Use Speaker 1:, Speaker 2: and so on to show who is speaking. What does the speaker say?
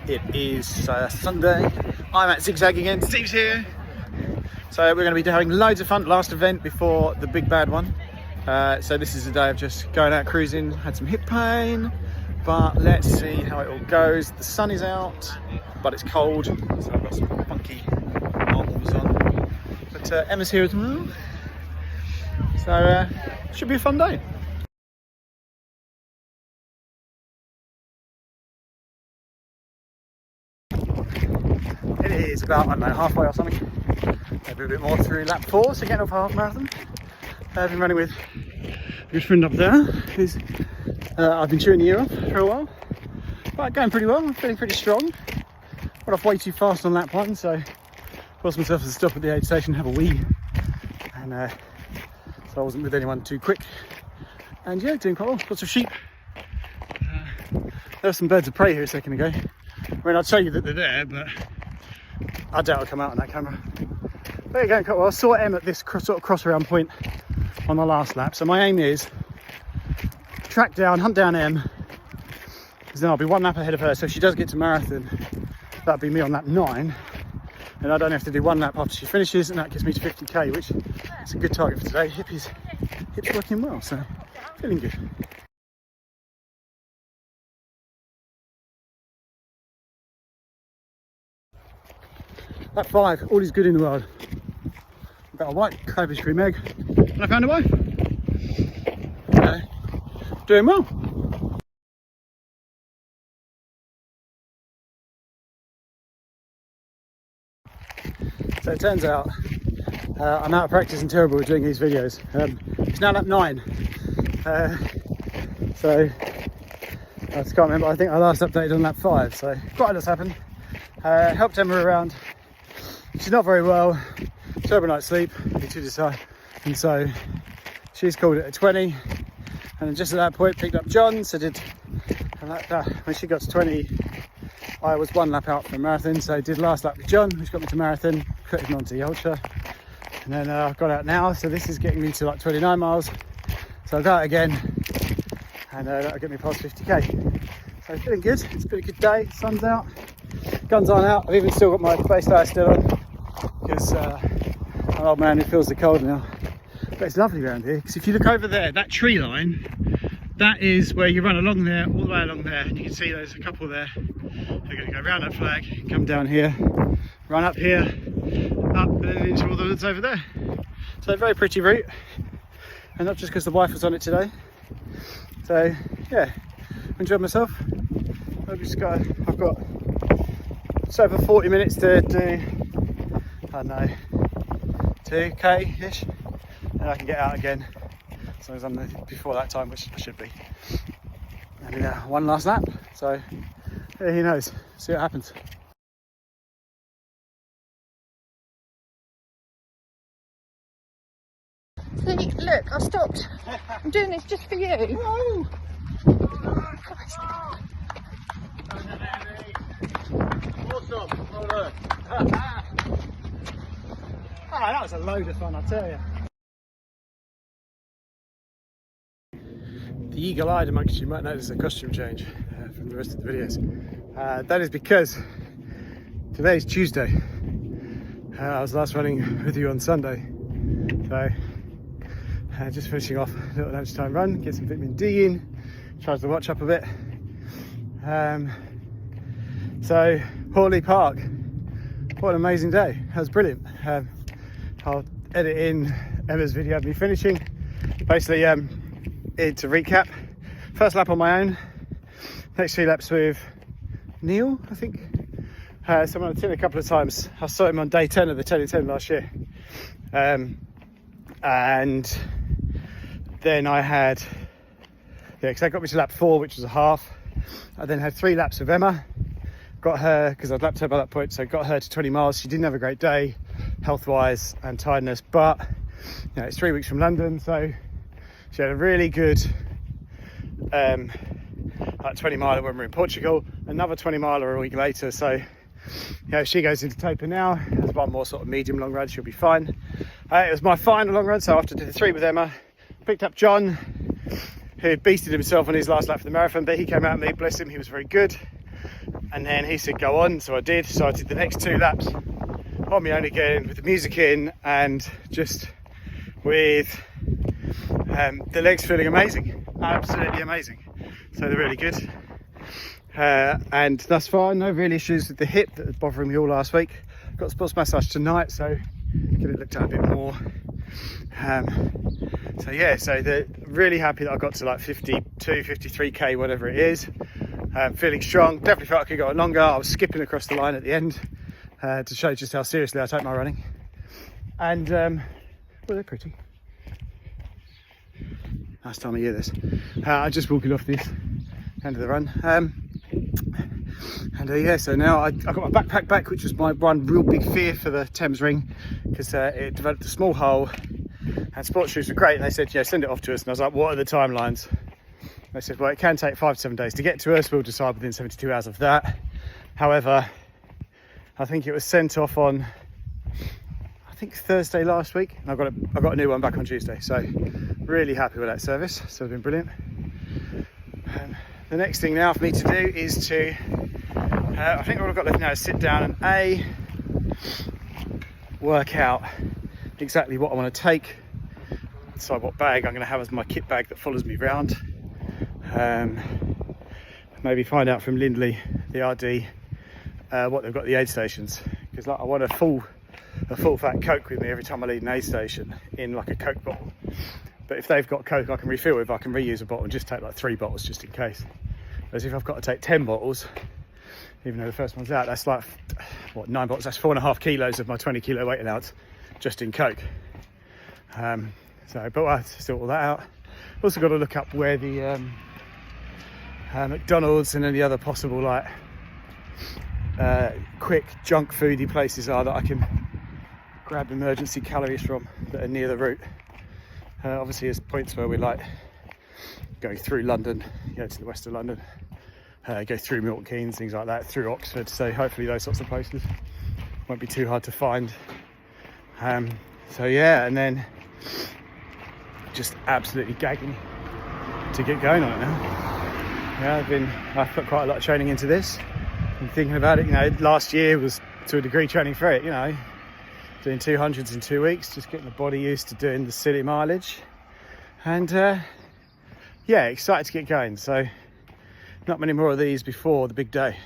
Speaker 1: It is Sunday. I'm at Zig Zag again. Steve's here. So we're going to be having loads of fun. Last event before the big bad one. So this is the day of just going out cruising. Had some hip pain, but let's see how it all goes. The sun is out, but it's cold. So I've got some funky arms on. But Emma's here as well. So should be a fun day. It is about, I don't know, halfway or something. Maybe a bit more through lap 4, so getting off a half marathon. I've been running with a good friend up there, who's I've been chewing the ear off for a while. But going pretty well, I'm feeling pretty strong. Got off way too fast on lap 1, so forced myself to stop at the aid station and have a wee. And so I wasn't with anyone too quick. And yeah, doing quite well. Lots of sheep. There were some birds of prey here a second ago. I mean, I'd show you that they're there, but I doubt it'll come out on that camera. There you go, quite well. I saw Em at this sort of cross around point on the last lap. So my aim is track down, hunt down Em, because then I'll be one lap ahead of her. So if she does get to marathon, that'll be me on lap 9. And I'd only have to do one lap after she finishes, and that gets me to 50k, which is a good target for today. Hips working well, so feeling good. Lap 5, all is good in the world. I've got a white cabbage cream egg, and I found a wife. Doing well. So it turns out I'm out of practice and terrible at doing these videos. It's now lap 9. So I just can't remember. I think I last updated on lap 5. So quite a lot's happened. Helped Emma around. She's not very well. Terrible night's sleep. And so she's called it a 20. And then just at that point picked up John. So did when she got to 20. I was one lap out for a marathon, so I did last lap with John, which got me to marathon, put him onto the ultra, and then I've got out now, so this is getting me to like 29 miles, so I'll go out again, and that'll get me past 50k. So feeling good. It's been a good day. Sun's out, guns aren't out. I've even still got my base layer still on, because I'm an old man who feels the cold now. But it's lovely around here, because if you look over there, that tree line, that is where you run along there, all the way along there, and you can see there's a couple there. They're going to go around that flag, come down here, run up here, up and then into all the woods over there. So a very pretty route, and not just because the wife was on it today. So yeah, enjoyed myself. I've got just over 40 minutes to do, I don't know, 2k-ish, and I can get out again. As long as I'm before that time, which I should be. And one last lap, so yeah, who knows, see what happens.
Speaker 2: See, look, I stopped. I'm doing this just for you.
Speaker 1: Oh, awesome, well done. That was a load of fun, I tell you. The eagle-eyed amongst you might notice a costume change from the rest of the videos. That is because today is Tuesday. I was last running with you on Sunday, so just finishing off a little lunchtime run, get some vitamin D in, charge the watch up a bit. So Haughley Park, what an amazing day. That was brilliant. I'll edit in Emma's video of me finishing. Basically, to recap, first lap on my own, next 3 laps with Neil, I think. Someone I've seen a couple of times. I saw him on day 10 of the 10 in 10 last year. And then I had, because that got me to lap 4, which was a half. I then had 3 laps with Emma. Got her, because I'd lapped her by that point, so got her to 20 miles. She didn't have a great day, health-wise and tiredness, but it's 3 weeks from London, so she had a really good 20 miler when we're in Portugal, another 20 miler a week later. So she goes into taper now, has one more sort of medium long run, she'll be fine. It was my final long run, so after I did the 3 with Emma, picked up John, who beasted himself on his last lap for the marathon, but he came out and me, bless him, he was very good. And then he said go on, so I did. So I did the next 2 laps on my own again with the music in and just with the legs feeling amazing, absolutely amazing. So they're really good. And thus far, no real issues with the hip that was bothering me all last week. Got a sports massage tonight, so get it looked at a bit more. So yeah, so they're really happy that I got to like 52, 53k, whatever it is. Feeling strong, definitely felt I could go on longer. I was skipping across the line at the end to show just how seriously I take my running. And well, they're pretty. Nice time of year this. I'm just walking off this end of the run. Yeah, so now I got my backpack back, which was my one real big fear for the Thames Ring, because it developed a small hole, and sports shoes were great, and they said, yeah, send it off to us. And I was like, what are the timelines? They said, well, it can take 5 to 7 days to get to us. We'll decide within 72 hours of that. However, I think it was sent off on, I think Thursday last week, and I got a new one back on Tuesday. So really happy with that service. So it's been brilliant. The next thing now for me to do is to, I think all I've got left now is sit down and work out exactly what I want to take, decide what bag I'm going to have as my kit bag that follows me round. Maybe find out from Lindley, the RD, what they've got at the aid stations, because like, I want a full fat Coke with me every time I leave an aid station in like a Coke bottle. But if they've got Coke I can refill with, I can reuse a bottle and just take like 3 bottles just in case. Whereas if I've got to take 10 bottles, even though the first one's out, that's like, what, 9 bottles, that's 4.5 kilos of my 20 kilo weight allowance just in Coke. But I'll have to sort all that out. Also got to look up where the McDonald's and any other possible like quick junk foody places are that I can grab emergency calories from that are near the route. Obviously there's points where we like going through London, to the west of London, go through Milton Keynes, things like that, through Oxford, so hopefully those sorts of places won't be too hard to find. So yeah, and then just absolutely gagging to get going on it now. Yeah, I've put quite a lot of training into this. I'm thinking about it, last year was to a degree training for it, doing 200s in 2 weeks, just getting the body used to doing the silly mileage. And yeah, excited to get going. So not many more of these before the big day.